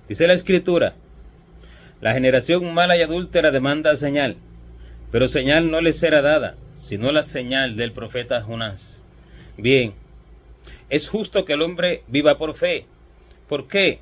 Dice la Escritura: la generación mala y adúltera demanda señal, pero señal no les será dada, sino la señal del profeta Jonás. Bien, es justo que el hombre viva por fe. ¿Por qué?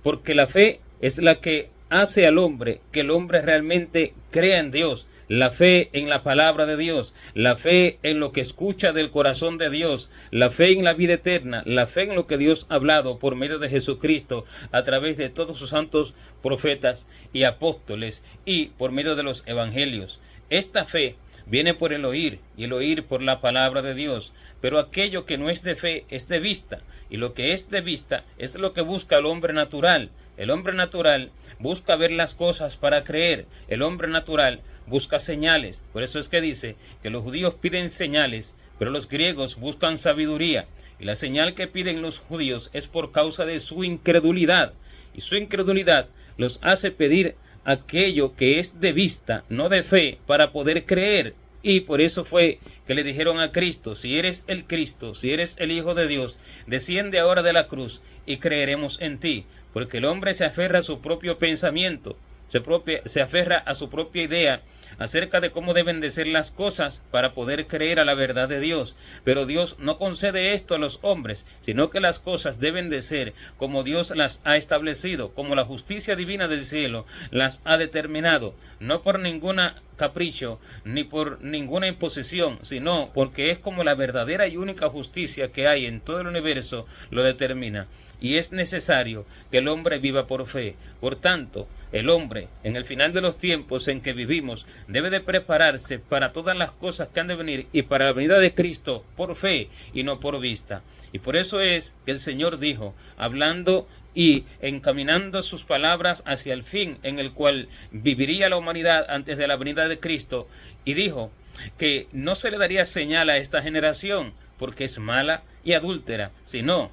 Porque la fe es la que hace al hombre que el hombre realmente crea en Dios. La fe en la palabra de Dios, la fe en lo que escucha del corazón de Dios, la fe en la vida eterna, la fe en lo que Dios ha hablado por medio de Jesucristo a través de todos sus santos profetas y apóstoles y por medio de los evangelios. Esta fe viene por el oír y el oír por la palabra de Dios, pero aquello que no es de fe es de vista, y lo que es de vista es lo que busca el hombre natural. El hombre natural busca ver las cosas para creer. El hombre natural busca señales. Por eso es que dice que los judíos piden señales, pero los griegos buscan sabiduría. Y la señal que piden los judíos es por causa de su incredulidad. Y su incredulidad los hace pedir aquello que es de vista, no de fe, para poder creer. Y por eso fue que le dijeron a Cristo: si eres el Cristo, si eres el Hijo de Dios, desciende ahora de la cruz y creeremos en ti. Porque el hombre se aferra a su propio pensamiento, se aferra a su propia idea acerca de cómo deben de ser las cosas para poder creer a la verdad de Dios. Pero Dios no concede esto a los hombres, sino que las cosas deben de ser como Dios las ha establecido, como la justicia divina del cielo las ha determinado, no por ninguna capricho ni por ninguna imposición, sino porque es como la verdadera y única justicia que hay en todo el universo lo determina. Y es necesario que el hombre viva por fe. Por tanto, el hombre, en el final de los tiempos en que vivimos, debe de prepararse para todas las cosas que han de venir y para la venida de Cristo por fe y no por vista. Y por eso es que el Señor dijo, hablando y encaminando sus palabras hacia el fin en el cual viviría la humanidad antes de la venida de Cristo, y dijo que no se le daría señal a esta generación porque es mala y adúltera, sino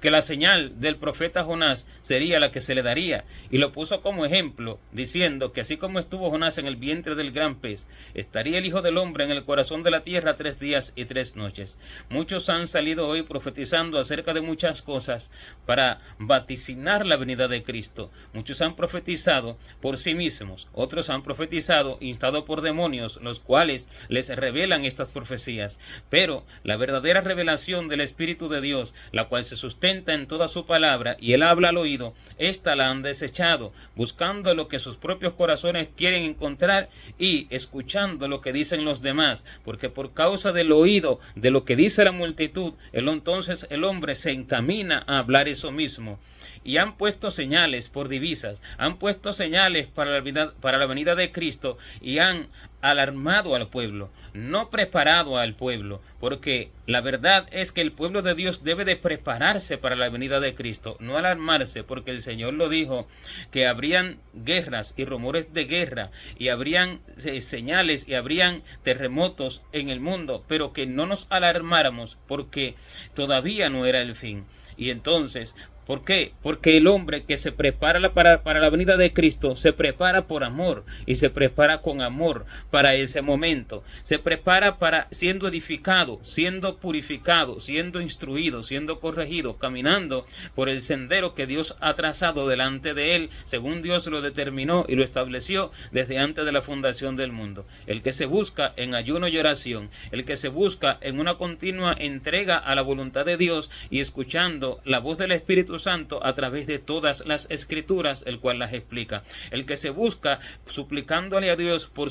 que la señal del profeta Jonás sería la que se le daría, y lo puso como ejemplo, diciendo que así como estuvo Jonás en el vientre del gran pez, estaría el Hijo del Hombre en el corazón de la tierra 3 días y 3 noches. Muchos han salido hoy profetizando acerca de muchas cosas para vaticinar la venida de Cristo. Muchos han profetizado por sí mismos, otros han profetizado instado por demonios, los cuales les revelan estas profecías. Pero la verdadera revelación del Espíritu de Dios, la cual se sustenta en toda su palabra y él habla al oído, esta la han desechado, buscando lo que sus propios corazones quieren encontrar y escuchando lo que dicen los demás, porque por causa del oído de lo que dice la multitud, entonces el hombre se encamina a hablar eso mismo. Y han puesto señales por divisas, han puesto señales para la venida de Cristo y han alarmado al pueblo, no preparado al pueblo, porque la verdad es que el pueblo de Dios debe de prepararse para la venida de Cristo, no alarmarse, porque el Señor lo dijo, que habrían guerras y rumores de guerra, y habrían señales y habrían terremotos en el mundo, pero que no nos alarmáramos, porque todavía no era el fin. Y entonces, ¿por qué? Porque el hombre que se prepara para la venida de Cristo se prepara por amor y se prepara con amor para ese momento. Se prepara para siendo edificado, siendo purificado, siendo instruido, siendo corregido, caminando por el sendero que Dios ha trazado delante de él, según Dios lo determinó y lo estableció desde antes de la fundación del mundo. El que se busca en ayuno y oración, el que se busca en una continua entrega a la voluntad de Dios y escuchando la voz del Espíritu Santo a través de todas las escrituras, el cual las explica. El que se busca suplicándole a Dios por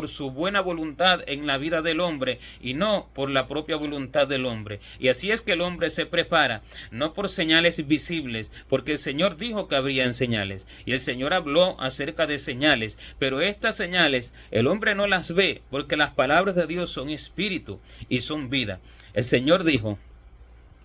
su buena voluntad en la vida del hombre y no por la propia voluntad del hombre. Y así es que el hombre se prepara, no por señales visibles, porque el Señor dijo que habrían señales y el Señor habló acerca de señales, pero estas señales el hombre no las ve, porque las palabras de Dios son espíritu y son vida. El Señor dijo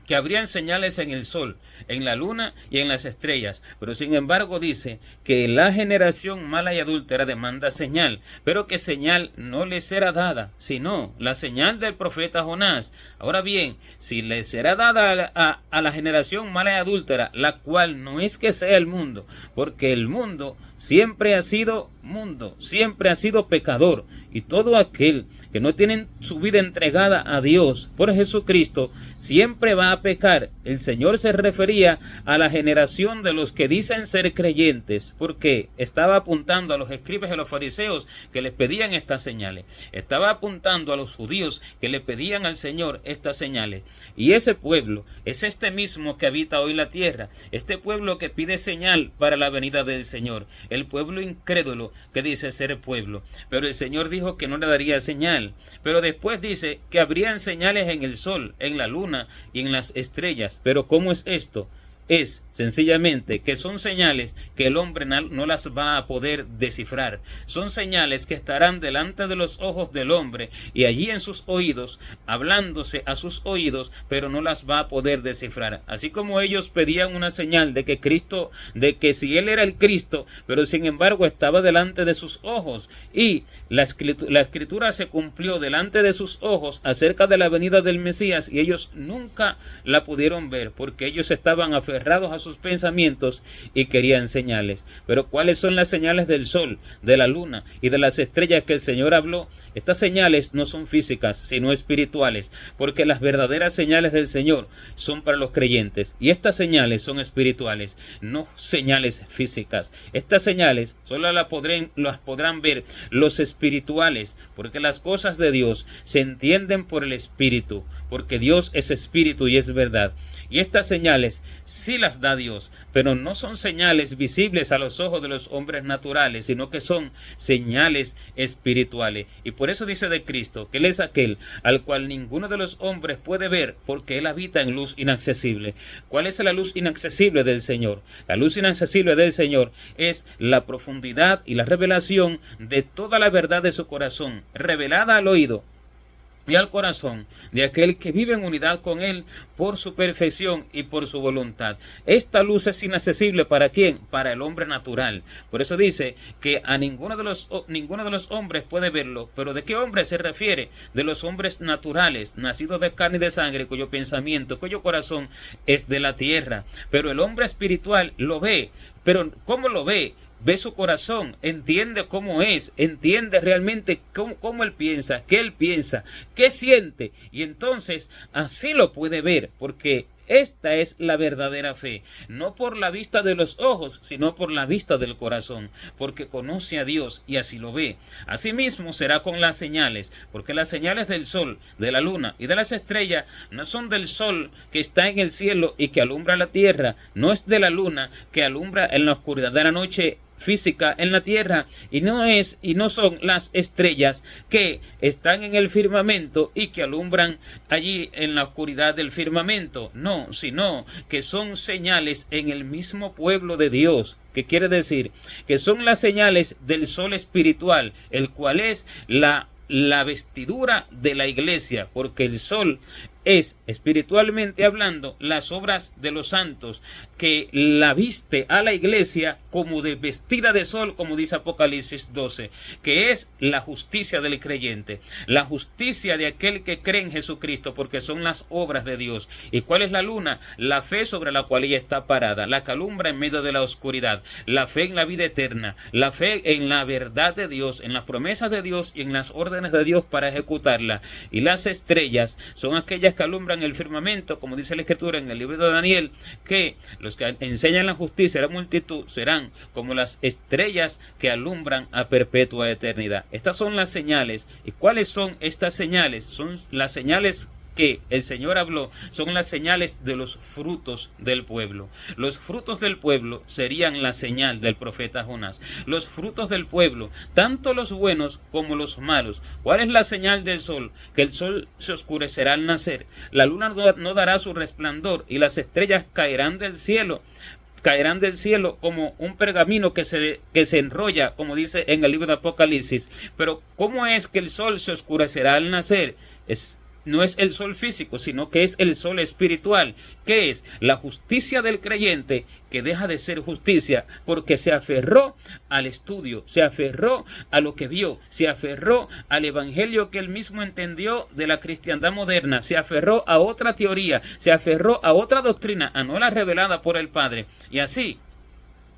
que habrían señales en el sol, en la luna y en las estrellas, pero sin embargo dice que la generación mala y adúltera demanda señal, pero que señal no le será dada, sino la señal del profeta Jonás. Ahora bien, si le será dada a la generación mala y adúltera, la cual no es que sea el mundo, porque el mundo siempre ha sido mundo, siempre ha sido pecador, y todo aquel que no tiene su vida entregada a Dios por Jesucristo, siempre va a a pecar. El Señor se refería a la generación de los que dicen ser creyentes, porque estaba apuntando a los escribas y a los fariseos que les pedían estas señales. Estaba apuntando a los judíos que le pedían al Señor estas señales. Y ese pueblo es este mismo que habita hoy la tierra, este pueblo que pide señal para la venida del Señor, el pueblo incrédulo que dice ser pueblo. Pero el Señor dijo que no le daría señal, pero después dice que habrían señales en el sol, en la luna y en las estrellas. Pero ¿cómo es esto? Es sencillamente que son señales que el hombre no las va a poder descifrar. Son señales que estarán delante de los ojos del hombre y allí en sus oídos, hablándose a sus oídos, pero no las va a poder descifrar. Así como ellos pedían una señal de que si él era el Cristo, pero sin embargo estaba delante de sus ojos, y la escritura se cumplió delante de sus ojos acerca de la venida del Mesías, y ellos nunca la pudieron ver porque ellos estaban aferrados a sus pensamientos y querían señales. Pero ¿cuáles son las señales del sol, de la luna y de las estrellas que el Señor habló? Estas señales no son físicas, sino espirituales, porque las verdaderas señales del Señor son para los creyentes, y estas señales son espirituales, no señales físicas. Estas señales solo las podrán ver los espirituales, porque las cosas de Dios se entienden por el Espíritu, porque Dios es Espíritu y es verdad. Y estas señales sí las da Dios, pero no son señales visibles a los ojos de los hombres naturales, sino que son señales espirituales. Y por eso dice de Cristo que Él es aquel al cual ninguno de los hombres puede ver, porque Él habita en luz inaccesible. ¿Cuál es la luz inaccesible del Señor? La luz inaccesible del Señor es la profundidad y la revelación de toda la verdad de su corazón, revelada al oído y al corazón de aquel que vive en unidad con Él por su perfección y por su voluntad. Esta luz es inaccesible ¿para quién? Para el hombre natural. Por eso dice que a ninguno de los hombres puede verlo. ¿Pero de qué hombre se refiere? De los hombres naturales, nacidos de carne y de sangre, cuyo pensamiento, cuyo corazón es de la tierra. Pero el hombre espiritual lo ve. ¿Pero cómo lo ve? Ve su corazón, entiende cómo es, entiende realmente cómo él piensa, qué siente, y entonces así lo puede ver, porque esta es la verdadera fe, no por la vista de los ojos, sino por la vista del corazón, porque conoce a Dios y así lo ve. Asimismo será con las señales, porque las señales del sol, de la luna y de las estrellas no son del sol que está en el cielo y que alumbra la tierra, no es de la luna que alumbra en la oscuridad de la noche física en la tierra, y no son las estrellas que están en el firmamento y que alumbran allí en la oscuridad del firmamento, no, sino que son señales en el mismo pueblo de Dios. ¿Qué quiere decir? Que son las señales del sol espiritual, el cual es la vestidura de la iglesia, porque el sol es, espiritualmente hablando, las obras de los santos, que la viste a la iglesia como de vestida de sol, como dice Apocalipsis 12, que es la justicia del creyente, la justicia de aquel que cree en Jesucristo, porque son las obras de Dios. ¿Y cuál es la luna? La fe sobre la cual ella está parada, la que alumbra en medio de la oscuridad, la fe en la vida eterna, la fe en la verdad de Dios, en las promesas de Dios y en las órdenes de Dios para ejecutarla. Y las estrellas son aquellas que alumbran el firmamento, como dice la Escritura en el libro de Daniel, que los que enseñan la justicia a la multitud serán como las estrellas que alumbran a perpetua eternidad. Estas son las señales. ¿Y cuáles son estas señales? Son las señales que el Señor habló, son las señales de los frutos del pueblo. Los frutos del pueblo serían la señal del profeta Jonás. Los frutos del pueblo, tanto los buenos como los malos. ¿Cuál es la señal del sol? Que el sol se oscurecerá al nacer, la luna no dará su resplandor y las estrellas caerán del cielo como un pergamino que se enrolla, como dice en el libro de Apocalipsis. Pero ¿cómo es que el sol se oscurecerá al nacer? No es el sol físico, sino que es el sol espiritual, que es la justicia del creyente, que deja de ser justicia porque se aferró al estudio, se aferró a lo que vio, se aferró al evangelio que él mismo entendió de la cristiandad moderna, se aferró a otra teoría, se aferró a otra doctrina, a no la revelada por el Padre. Y así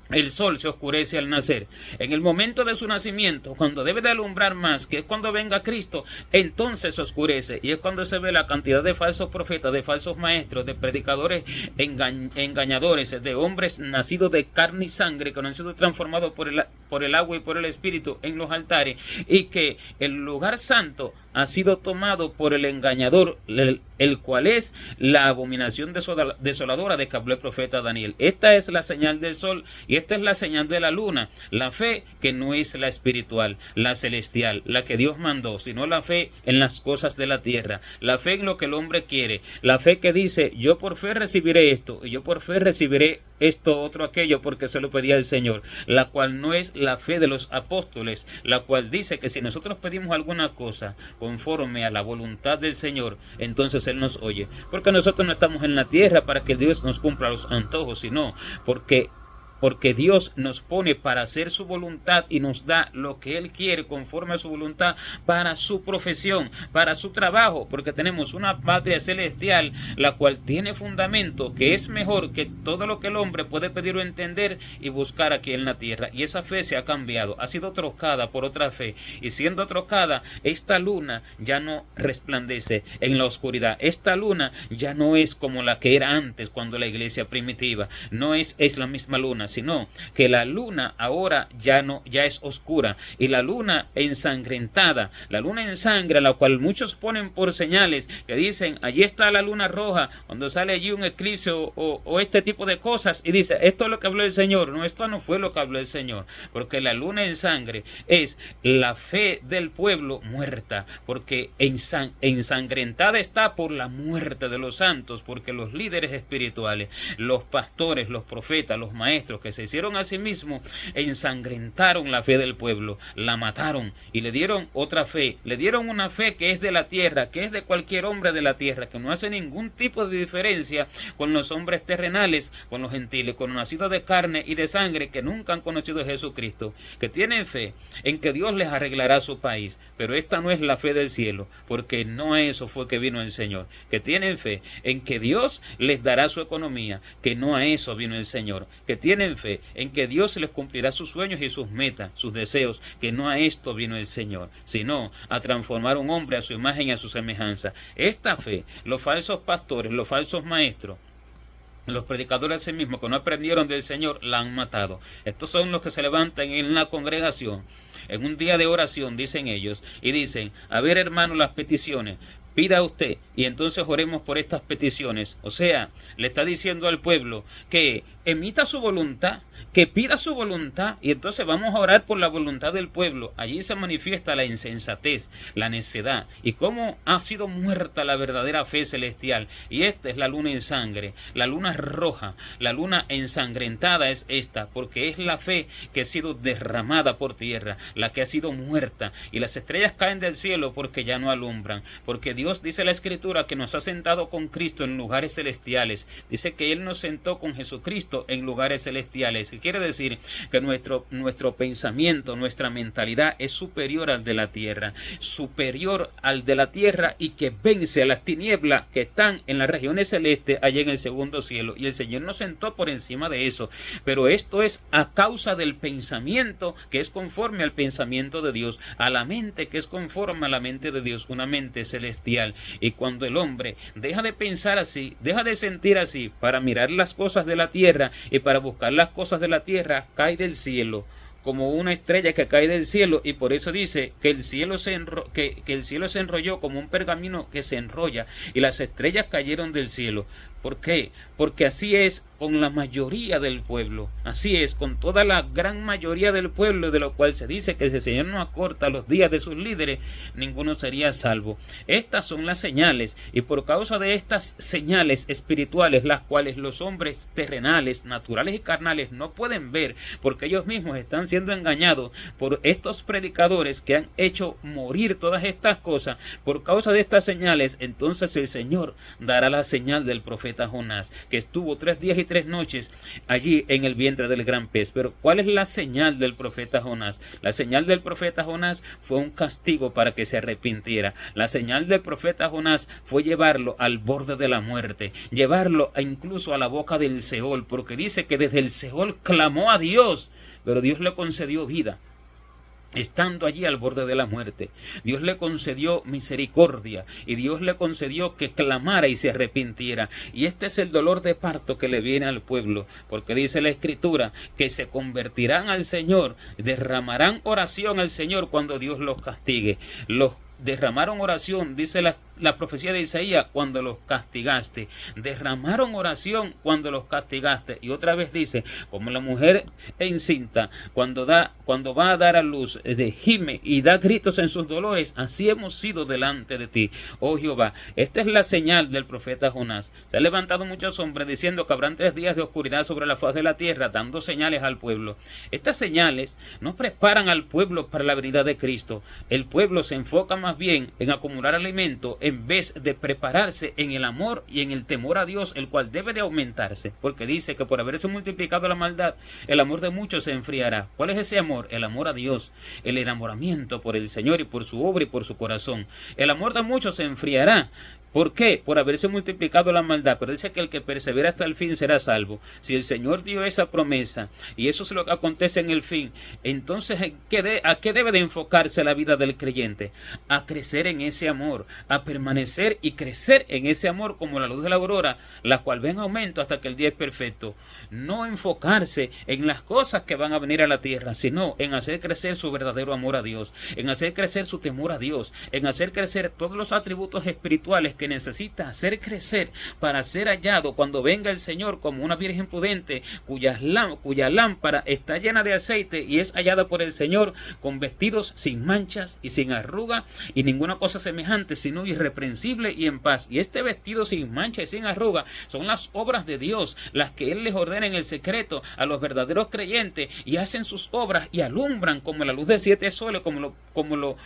El sol se oscurece al nacer. En el momento de su nacimiento, cuando debe de alumbrar más, que es cuando venga Cristo, entonces se oscurece. Y es cuando se ve la cantidad de falsos profetas, de falsos maestros, de predicadores engañadores, de hombres nacidos de carne y sangre, que no han sido transformados por el agua y por el Espíritu en los altares, y que el lugar santo ha sido tomado por el engañador, el cual es la abominación desoladora de que habló el profeta Daniel. Esta es la señal del sol y esta es la señal de la luna. La fe que no es la espiritual, la celestial, la que Dios mandó, sino la fe en las cosas de la tierra, la fe en lo que el hombre quiere, la fe que dice: yo por fe recibiré esto y yo por fe recibiré esto, otro, aquello, porque se lo pedía el Señor, la cual no es la fe de los apóstoles, la cual dice que si nosotros pedimos alguna cosa conforme a la voluntad del Señor, entonces Él nos oye, porque nosotros no estamos en la tierra para que Dios nos cumpla los antojos, sino porque Dios nos pone para hacer su voluntad y nos da lo que Él quiere conforme a su voluntad para su profesión, para su trabajo, porque tenemos una patria celestial, la cual tiene fundamento, que es mejor que todo lo que el hombre puede pedir o entender y buscar aquí en la tierra. Y esa fe se ha cambiado, ha sido trocada por otra fe, y siendo trocada, esta luna ya no resplandece en la oscuridad. Esta luna ya no es como la que era antes, cuando la iglesia primitiva, no es la misma luna, sino que la luna ahora ya es oscura, y la luna ensangrentada, la luna en sangre, la cual muchos ponen por señales, que dicen: allí está la luna roja, cuando sale allí un eclipse o este tipo de cosas, y dice: esto es lo que habló el Señor. No, esto no fue lo que habló el Señor, porque la luna en sangre es la fe del pueblo muerta, porque ensangrentada está por la muerte de los santos, porque los líderes espirituales, los pastores, los profetas, los maestros que se hicieron a sí mismos, ensangrentaron la fe del pueblo, la mataron y le dieron otra fe, le dieron una fe que es de la tierra, que es de cualquier hombre de la tierra, que no hace ningún tipo de diferencia con los hombres terrenales, con los gentiles, con los nacidos de carne y de sangre, que nunca han conocido a Jesucristo, que tienen fe en que Dios les arreglará su país, pero esta no es la fe del cielo, porque no a eso fue que vino el Señor, que tienen fe en que Dios les dará su economía, que no a eso vino el Señor, que tienen fe en que Dios les cumplirá sus sueños y sus metas, sus deseos, que no a esto vino el Señor, sino a transformar un hombre a su imagen y a su semejanza. Esta fe, los falsos pastores, los falsos maestros, los predicadores a sí mismos que no aprendieron del Señor, la han matado. Estos son los que se levantan en la congregación, en un día de oración, dicen ellos, y dicen: a ver, hermano, las peticiones, pida usted, y entonces oremos por estas peticiones. O sea, le está diciendo al pueblo que emita su voluntad, que pida su voluntad, y entonces vamos a orar por la voluntad del pueblo. Allí se manifiesta la insensatez, la necedad, y cómo ha sido muerta la verdadera fe celestial. Y esta es la luna en sangre, la luna roja, la luna ensangrentada es esta, porque es la fe que ha sido derramada por tierra, la que ha sido muerta, y las estrellas caen del cielo porque ya no alumbran, porque Dios, dice la Escritura, que nos ha sentado con Cristo en lugares celestiales. Dice que Él nos sentó con Jesucristo en lugares celestiales. ¿Qué quiere decir? Que nuestro pensamiento, nuestra mentalidad es superior al de la tierra, superior al de la tierra, y que vence a las tinieblas que están en las regiones celestes, allá en el segundo cielo. Y el Señor nos sentó por encima de eso. Pero esto es a causa del pensamiento que es conforme al pensamiento de Dios, a la mente que es conforme a la mente de Dios, una mente celestial. Y cuando el hombre deja de pensar así, deja de sentir así, para mirar las cosas de la tierra y para buscar las cosas de la tierra, cae del cielo como una estrella que cae del cielo. Y por eso dice que el cielo se enrolló como un pergamino que se enrolla, y las estrellas cayeron del cielo. ¿Por qué? Porque así es con la mayoría del pueblo, así es con toda la gran mayoría del pueblo, de lo cual se dice que si el Señor no acorta los días de sus líderes, ninguno sería salvo. Estas son las señales, y por causa de estas señales espirituales, las cuales los hombres terrenales, naturales y carnales no pueden ver, porque ellos mismos están siendo engañados por estos predicadores que han hecho morir todas estas cosas, por causa de estas señales, entonces el Señor dará la señal del profeta Jonás, que estuvo 3 días y 3 noches allí en el vientre del gran pez. Pero ¿cuál es la señal del profeta Jonás? La señal del profeta Jonás fue un castigo para que se arrepintiera. La señal del profeta Jonás fue llevarlo al borde de la muerte, llevarlo incluso a la boca del Seol, porque dice que desde el Seol clamó a Dios, pero Dios le concedió vida. Estando allí al borde de la muerte, Dios le concedió misericordia y Dios le concedió que clamara y se arrepintiera. Y este es el dolor de parto que le viene al pueblo, porque dice la Escritura que se convertirán al Señor, derramarán oración al Señor cuando Dios los castigue. Los derramaron oración, dice la profecía de Isaías, cuando los castigaste. Derramaron oración cuando los castigaste. Y otra vez dice, como la mujer encinta, cuando va a dar a luz, gime y da gritos en sus dolores, así hemos sido delante de ti, oh Jehová. Esta es la señal del profeta Jonás. Se han levantado muchos hombres diciendo que habrán 3 días de oscuridad sobre la faz de la tierra, dando señales al pueblo. Estas señales no preparan al pueblo para la venida de Cristo. El pueblo se enfoca más bien en acumular alimento en vez de prepararse en el amor y en el temor a Dios, el cual debe de aumentarse, porque dice que por haberse multiplicado la maldad, el amor de muchos se enfriará. ¿Cuál es ese amor? El amor a Dios, el enamoramiento por el Señor y por su obra y por su corazón. El amor de muchos se enfriará. ¿Por qué? Por haberse multiplicado la maldad. Pero dice que el que persevera hasta el fin será salvo. Si el Señor dio esa promesa y eso es lo que acontece en el fin, entonces ¿a qué debe de enfocarse la vida del creyente? A crecer en ese amor, a permanecer y crecer en ese amor como la luz de la aurora, la cual va en aumento hasta que el día es perfecto. No enfocarse en las cosas que van a venir a la tierra, sino en hacer crecer su verdadero amor a Dios, en hacer crecer su temor a Dios, en hacer crecer todos los atributos espirituales que necesita hacer crecer para ser hallado cuando venga el Señor como una virgen prudente cuya lámpara está llena de aceite y es hallada por el Señor con vestidos sin manchas y sin arruga y ninguna cosa semejante, sino irreprensible y en paz. Y este vestido sin mancha y sin arruga son las obras de Dios, las que Él les ordena en el secreto a los verdaderos creyentes, y hacen sus obras y alumbran como la luz de 7 soles, como lo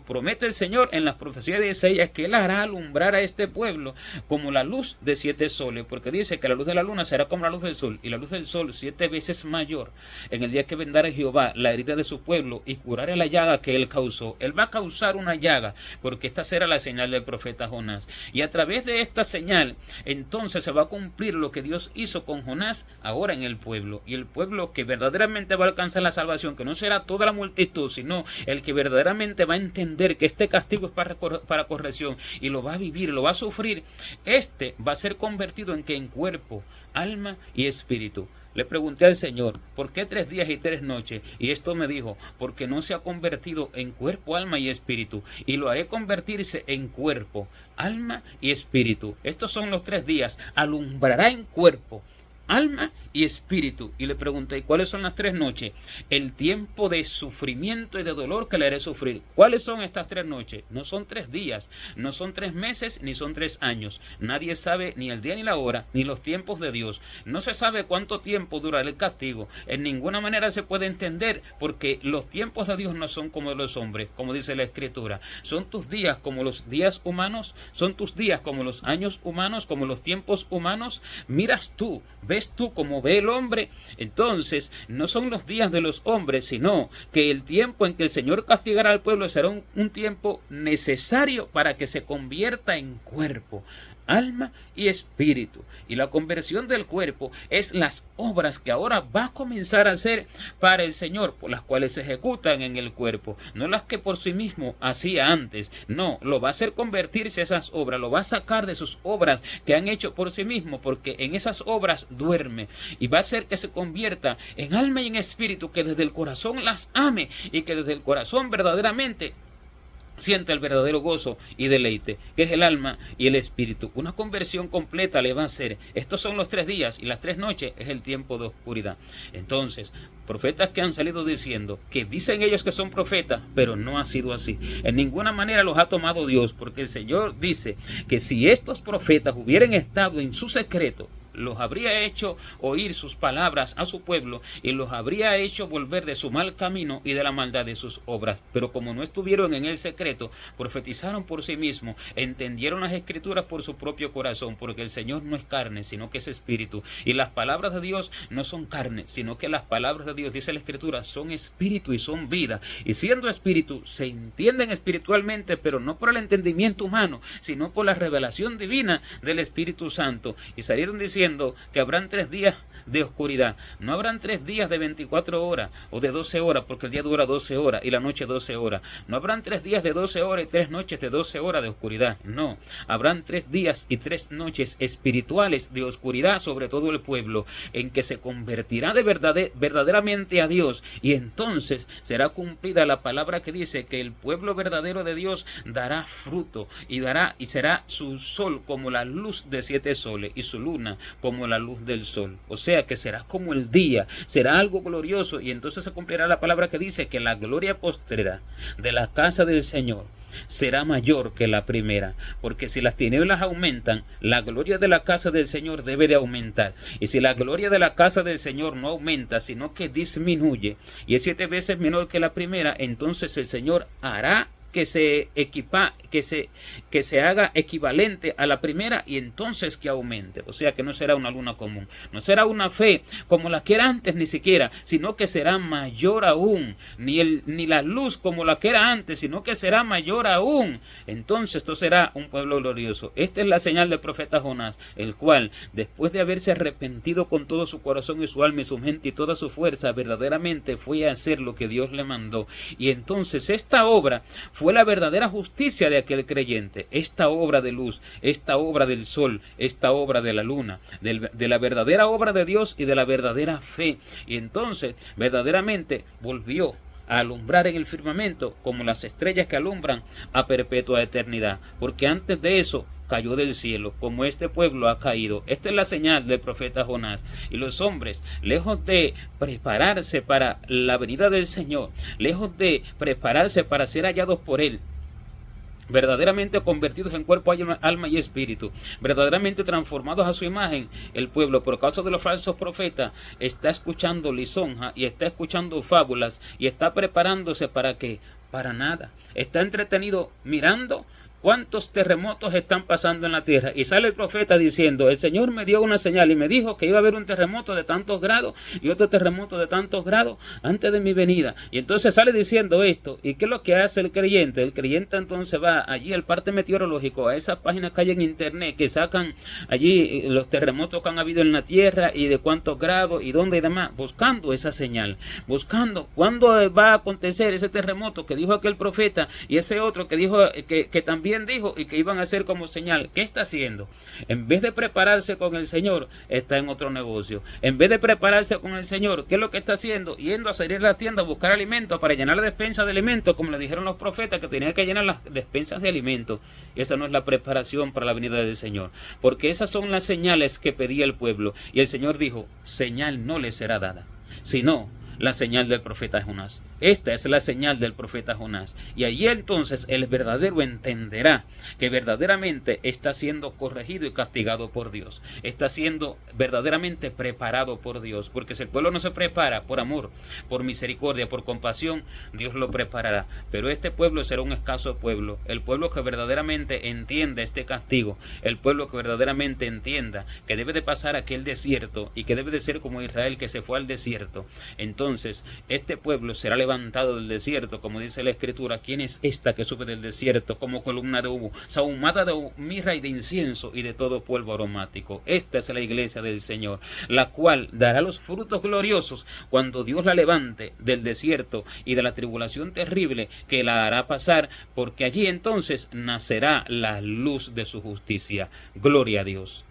promete el Señor en las profecías de Isaías, que Él hará alumbrar a este pueblo como la luz de 7 soles, porque dice que la luz de la luna será como la luz del sol, y la luz del sol 7 veces mayor en el día que vendrá Jehová la herida de su pueblo y curará la llaga que Él causó. Él va a causar una llaga, porque esta será la señal del profeta Jonás, y a través de esta señal entonces se va a cumplir lo que Dios hizo con Jonás ahora en el pueblo, y el pueblo que verdaderamente va a alcanzar la salvación, que no será toda la multitud, sino el que verdaderamente va a entender que este castigo es para corrección y lo va a vivir, lo va a sufrir, este va a ser convertido en cuerpo, alma y espíritu. Le pregunté al Señor, ¿por qué 3 días y 3 noches? Y esto me dijo, porque no se ha convertido en cuerpo, alma y espíritu, y lo haré convertirse en cuerpo, alma y espíritu. Estos son los 3 días, alumbrará en cuerpo, alma y espíritu. Y le pregunté, ¿y cuáles son las 3 noches? El tiempo de sufrimiento y de dolor que le haré sufrir. ¿Cuáles son estas 3 noches? No son 3 días, no son 3 meses, ni son 3 años. Nadie sabe ni el día ni la hora, ni los tiempos de Dios. No se sabe cuánto tiempo durará el castigo. En ninguna manera se puede entender, porque los tiempos de Dios no son como los hombres, como dice la Escritura. Son tus días como los días humanos, son tus días como los años humanos, como los tiempos humanos. Miras tú, ves tú como ve el hombre. Entonces no son los días de los hombres, sino que el tiempo en que el Señor castigará al pueblo será un tiempo necesario para que se convierta en cuerpo, alma y espíritu. Y la conversión del cuerpo es las obras que ahora va a comenzar a hacer para el Señor, por las cuales se ejecutan en el cuerpo, no las que por sí mismo hacía antes. No, lo va a hacer convertirse a esas obras, lo va a sacar de sus obras que han hecho por sí mismo, porque en esas obras duerme, y va a hacer que se convierta en alma y en espíritu, que desde el corazón las ame y que desde el corazón verdaderamente siente el verdadero gozo y deleite, que es el alma y el espíritu. Una conversión completa le va a hacer. Estos son los 3 días, y las 3 noches es el tiempo de oscuridad. Entonces, profetas que han salido diciendo que dicen ellos que son profetas, pero no ha sido así. En ninguna manera los ha tomado Dios, porque el Señor dice que si estos profetas hubieran estado en su secreto, los habría hecho oír sus palabras a su pueblo y los habría hecho volver de su mal camino y de la maldad de sus obras. Pero como no estuvieron en el secreto, profetizaron por sí mismos, entendieron las escrituras por su propio corazón, porque el Señor no es carne, sino que es espíritu. Y las palabras de Dios no son carne, sino que las palabras de Dios, dice la escritura, son espíritu y son vida. Y siendo espíritu, se entienden espiritualmente, pero no por el entendimiento humano, sino por la revelación divina del Espíritu Santo. Y salieron diciendo que habrán 3 días de oscuridad. No habrán 3 días de 24 horas o de 12 horas, porque el día dura 12 horas y la noche 12 horas. No habrán 3 días de 12 horas y 3 noches de 12 horas de oscuridad. No, habrán 3 días y 3 noches espirituales de oscuridad sobre todo el pueblo, en que se convertirá verdaderamente a Dios, y entonces será cumplida la palabra que dice que el pueblo verdadero de Dios dará fruto y será su sol como la luz de 7 soles y su luna como la luz del sol. O sea que será como el día, será algo glorioso, y entonces se cumplirá la palabra que dice que la gloria postrera de la casa del Señor será mayor que la primera, porque si las tinieblas aumentan, la gloria de la casa del Señor debe de aumentar, y si la gloria de la casa del Señor no aumenta, sino que disminuye, y es 7 veces menor que la primera, entonces el Señor hará que se haga equivalente a la primera, y entonces que aumente. O sea que no será una luna común, no será una fe como la que era antes ni siquiera, sino que será mayor aún, ni la luz como la que era antes, sino que será mayor aún. Entonces esto será un pueblo glorioso. Esta es la señal del profeta Jonás, el cual, después de haberse arrepentido con todo su corazón y su alma y su mente y toda su fuerza, verdaderamente fue a hacer lo que Dios le mandó. Y entonces esta obra fue la verdadera justicia de aquel creyente, esta obra de luz, esta obra del sol, esta obra de la luna, de la verdadera obra de Dios y de la verdadera fe. Y entonces verdaderamente volvió a alumbrar en el firmamento como las estrellas que alumbran a perpetua eternidad, porque antes de eso cayó del cielo, como este pueblo ha caído. Esta es la señal del profeta Jonás. Y los hombres, lejos de prepararse para la venida del Señor, lejos de prepararse para ser hallados por Él, verdaderamente convertidos en cuerpo, alma y espíritu, verdaderamente transformados a su imagen, el pueblo, por causa de los falsos profetas, está escuchando lisonja y está escuchando fábulas y está preparándose ¿para qué? Para nada. Está entretenido mirando cuántos terremotos están pasando en la tierra, y sale el profeta diciendo: el Señor me dio una señal y me dijo que iba a haber un terremoto de tantos grados y otro terremoto de tantos grados antes de mi venida. Y entonces sale diciendo esto. ¿Y qué es lo que hace el creyente? El creyente entonces va allí al parte meteorológico, a esas páginas que hay en internet que sacan allí los terremotos que han habido en la tierra y de cuántos grados y dónde y demás, buscando esa señal, buscando cuándo va a acontecer ese terremoto que dijo aquel profeta y ese otro que dijo que también dijo y que iban a ser como señal. ¿Qué está haciendo? En vez de prepararse con el Señor, está en otro negocio. En vez de prepararse con el Señor, ¿qué es lo que está haciendo? Yendo a salir a la tienda a buscar alimentos para llenar la despensa de alimentos, como le dijeron los profetas que tenían que llenar las despensas de alimentos. Y esa no es la preparación para la venida del Señor, porque esas son las señales que pedía el pueblo, y el Señor dijo: señal no le será dada, sino la señal del profeta Jonás. Esta es la señal del profeta Jonás. Y allí entonces el verdadero entenderá que verdaderamente está siendo corregido y castigado por Dios. Está siendo verdaderamente preparado por Dios. Porque si el pueblo no se prepara por amor, por misericordia, por compasión, Dios lo preparará. Pero este pueblo será un escaso pueblo. El pueblo que verdaderamente entienda este castigo. El pueblo que verdaderamente entienda que debe de pasar aquel desierto y que debe de ser como Israel que se fue al desierto. Entonces este pueblo será levantado del desierto, como dice la Escritura. ¿Quién es esta que sube del desierto como columna de humo, sahumada de mirra y de incienso y de todo polvo aromático? Esta es la iglesia del Señor, la cual dará los frutos gloriosos cuando Dios la levante del desierto y de la tribulación terrible que la hará pasar, porque allí entonces nacerá la luz de su justicia. Gloria a Dios.